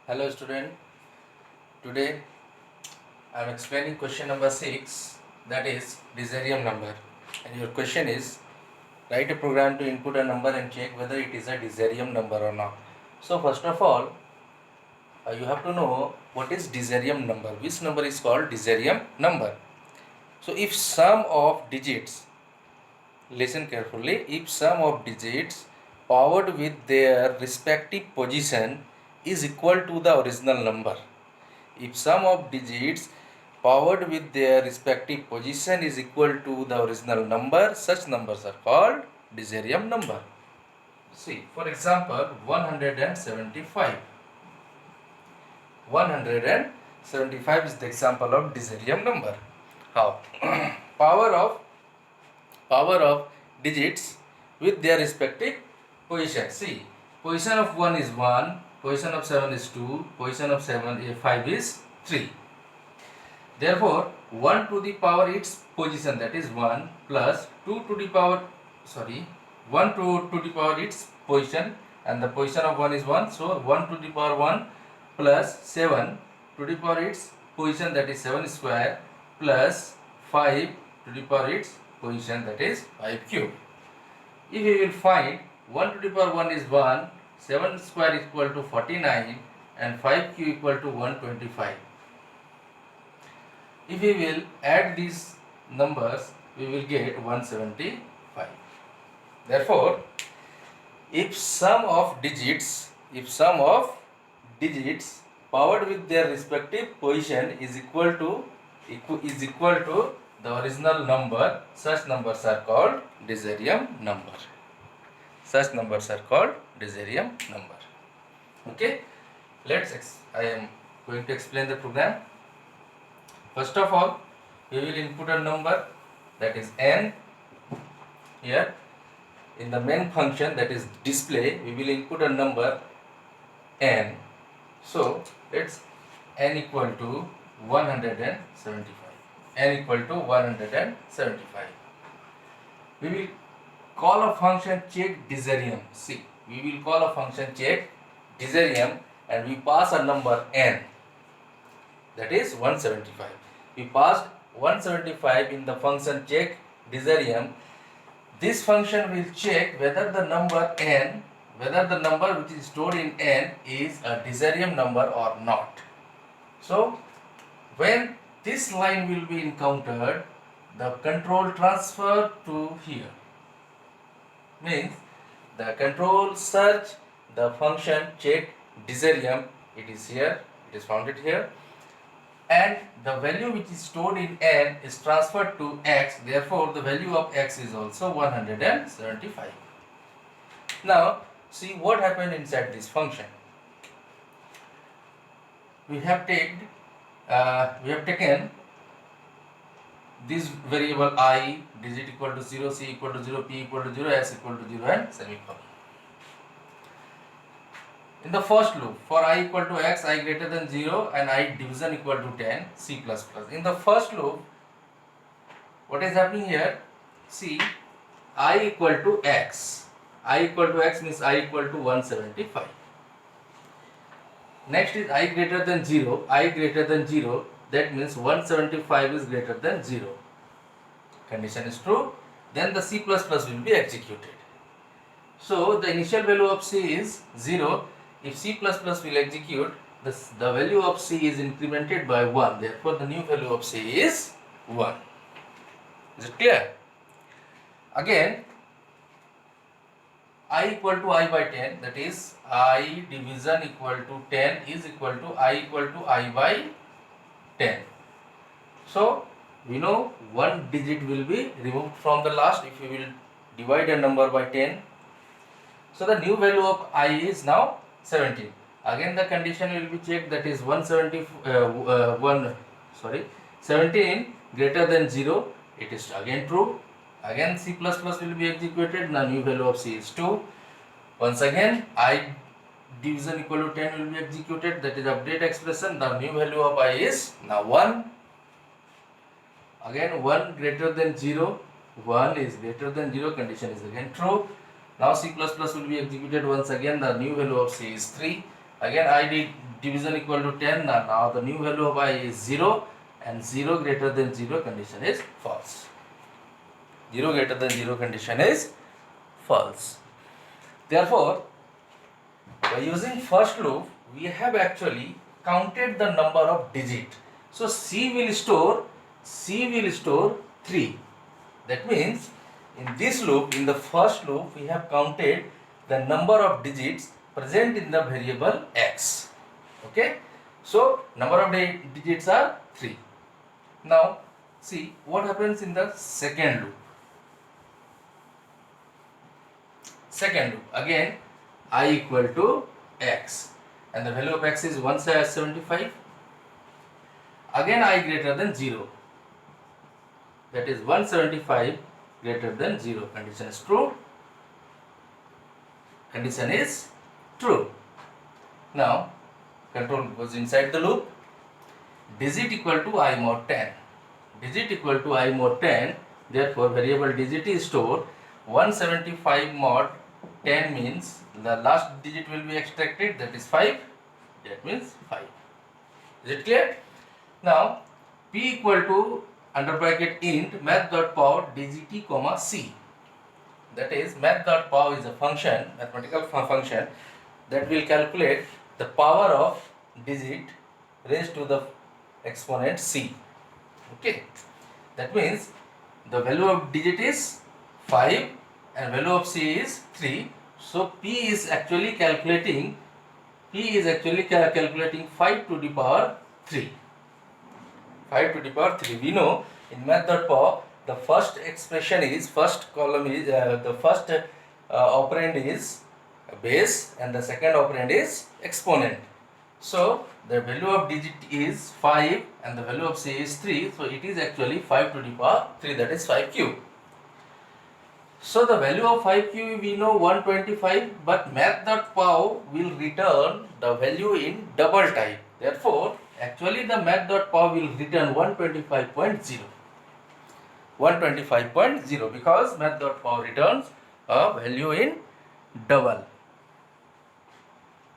Hello student, today I am explaining question number 6, that is Desarium number, and your question is write a program to input a number and check whether it is a Desarium number or not. So first of all you have to know what is Desarium number, which number is called Desarium number. So if sum of digits, listen carefully, if sum of digits powered with their respective position is equal to the original number, if sum of digits powered with their respective position is equal to the original number, such numbers are called Desarium number. See, for example, 175. 175 is the example of Desarium number. How? power of digits with their respective position. See, position of 1 is 1, position of 7 is 2, position of 5 is 3. Therefore, 1 to the power its position, that is 1, plus 2 to the power, 1 to the power its position, and the position of 1 is 1, so 1 to the power 1 plus 7 to the power its position, that is 7 square, plus 5 to the power its position, that is 5 cube. If we will find 1 to the power 1 is 1, 7 square is equal to 49, and 5 cube equal to 125. If we will add these numbers, we will get 175. Therefore, if sum of digits powered with their respective position is equal to the original number, such numbers are called Desarium number. Such numbers are called Desarium number. Okay, I am going to explain the program. First of all, we will input a number, that is n. Here in the main function, that is display, we will input a number n. So let's n equal to 175. N equal to 175. We will call a function check Desarium. See, we will call a function check Desarium and we pass a number n, that is 175. We passed 175 in the function check Desarium. This function will check whether the number n, whether the number which is stored in n is a Desarium number or not. So when this line will be encountered, the control transfer to here, means the control search the function check Desarium, it is here, it is founded here, and the value which is stored in n is transferred to x, therefore the value of x is also 175. Now see what happened inside this function. We have taken this variable I, digit equal to 0, c equal to 0, p equal to 0, s equal to 0 and semicolon. In the first loop, for I equal to x, I greater than 0 and I division equal to 10, c plus plus. In the first loop, what is happening here? See, I equal to x. I equal to x means I equal to 175. Next is I greater than 0. I greater than 0. That means 175 is greater than 0. Condition is true. Then the c plus plus will be executed. So the initial value of c is 0. If c plus plus will execute, the value of c is incremented by 1. Therefore, the new value of c is 1. Is it clear? Again, I equal to I by 10, that is I division equal to 10 is equal to I by 10. So we know one digit will be removed from the last if we will divide a number by 10. So the new value of I is now 17. Again the condition will be checked, that is 17 greater than 0, it is again true. Again c plus plus will be executed. Now new value of c is 2. Once again I division equal to 10 will be executed, that is update expression. The new value of I is now 1. Again 1 greater than 0, 1 is greater than 0, condition is again true. Now c plus plus will be executed once again, the new value of c is 3. Again I division equal to 10. Now the new value of I is 0, and 0 greater than 0 condition is false. 0 greater than 0 condition is false. Therefore, by using first loop, we have actually counted the number of digits. So C will store 3. That means in this loop, in the first loop, we have counted the number of digits present in the variable x. Okay. So number of digits are 3. Now see what happens in the second loop. Second loop, again I equal to x, and the value of x is 175. Again I greater than 0, that is 175 greater than 0. Condition is true. Condition is true. Now control goes inside the loop. Digit equal to I mod 10. Digit equal to I mod 10. Therefore variable digit is stored. 175 mod 10 means the last digit will be extracted, that is 5. That means 5. Is it clear? Now p equal to under bracket int math.pow dgt comma c. That is math.pow is a function, mathematical function that will calculate the power of digit raised to the exponent c. Okay, that means the value of digit is 5 and value of c is 3. So p is actually calculating 5 to the power 3. 5 to the power 3. We know in math.pow the first expression is, first column is, the first operand is base and the second operand is exponent. So the value of digit is 5 and the value of c is 3. So it is actually 5 to the power 3, that is 5 cube. So the value of 5 cube we know 125, but math.pow will return the value in double type. Therefore actually the math.pow will return 125.0. 125.0 because math.pow returns a value in double.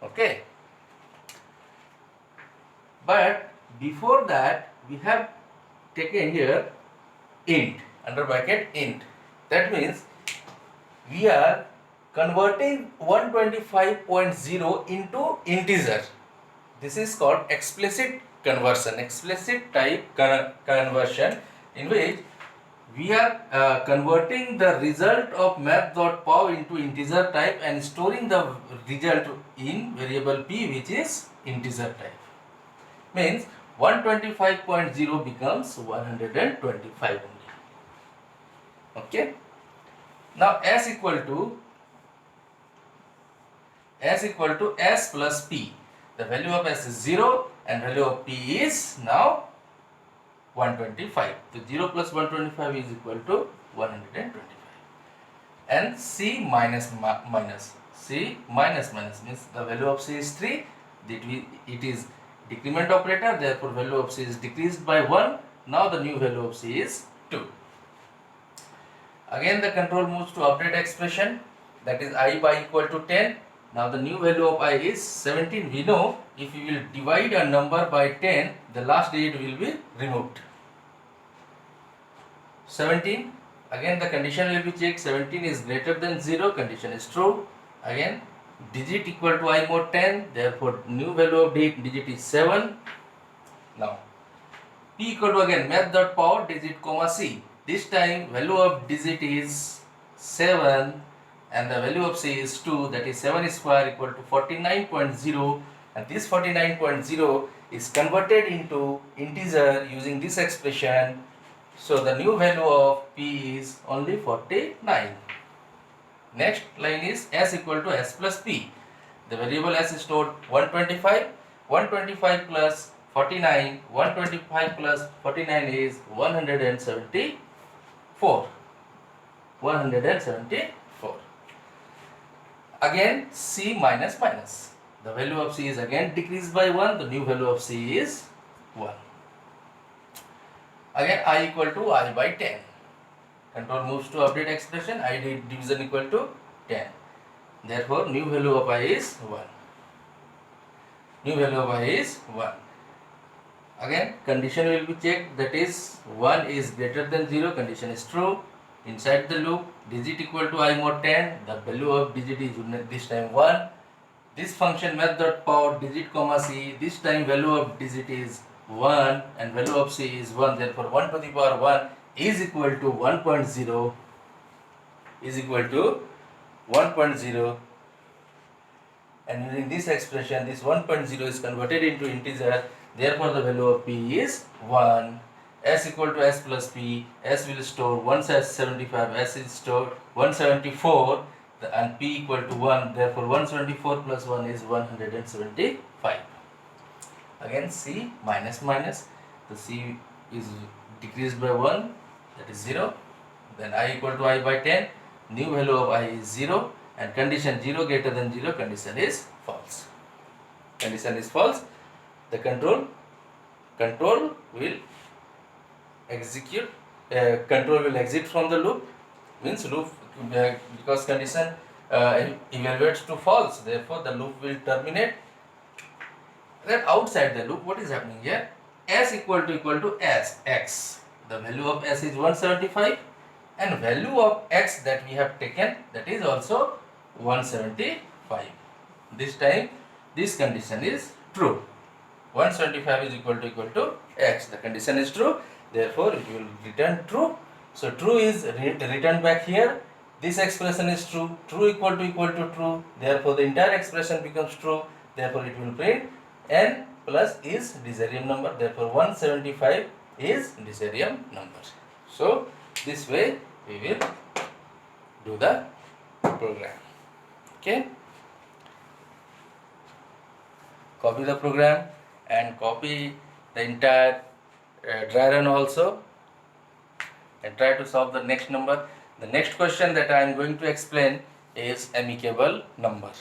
Okay. But before that we have taken here int, under bracket int. That means we are converting 125.0 into integer. This is called explicit conversion, explicit type conversion, in which we are converting the result of math.pow into integer type and storing the result in variable p, which is integer type. Means 125.0 becomes 125 only. Okay. Now s equal to s plus p. The value of s is 0 and value of p is now 125. So 0 plus 125 is equal to 125. And c minus means the value of c is 3. It is decrement operator, therefore value of c is decreased by 1. Now the new value of c is 2. Again the control moves to update expression, that is I by equal to 10. Now the new value of I is 17. We know if we will divide a number by 10, the last digit will be removed. 17. Again the condition will be checked. 17 is greater than 0. Condition is true. Again digit equal to I mod 10. Therefore new value of digit is 7. Now p equal to again math.pow digit comma c. This time value of digit is 7 and the value of c is 2, that is 7 square equal to 49.0, and this 49.0 is converted into integer using this expression. So the new value of p is only 49. Next line is s equal to s plus p. The variable s is stored 125. 125 plus 49, 125 plus 49 is 174. 174. Again c minus minus. The value of c is again decreased by 1. The new value of c is 1. Again I equal to I by 10. Control moves to update expression. I division equal to 10. Therefore new value of I is 1. New value of I is 1. Again condition will be checked, that is 1 is greater than 0, condition is true. Inside the loop, digit equal to I mod 10, the value of digit is this time 1. This function math.power digit comma c, this time value of digit is 1 and value of c is 1, therefore 1 to the power 1 is equal to 1.0 is equal to 1.0, and using this expression this 1.0 is converted into integer, therefore the value of p is 1. S equal to s plus p, s will store 175, s is stored 174 and p equal to 1, therefore 174 plus 1 is 175. Again c minus minus, the c is decreased by 1, that is 0, then I equal to I by 10, new value of I is 0 and condition 0 greater than 0, condition is false. Condition is false. The control will execute, control will exit from the loop, means loop, because condition evaluates to false, therefore the loop will terminate. Then outside the loop, what is happening here? S equal to s, x, the value of s is 175 and value of x that we have taken, that is also 175. This time this condition is true. 175 is equal to x, the condition is true, therefore it will return true. So true is returned back here. This expression is true, true equal to true, therefore the entire expression becomes true, therefore it will print n plus is Desarium number, therefore 175 is Desarium number. So this way we will do the program. Okay, copy the program and copy the entire dry run also and try to solve the next number. The next question that I am going to explain is amicable number.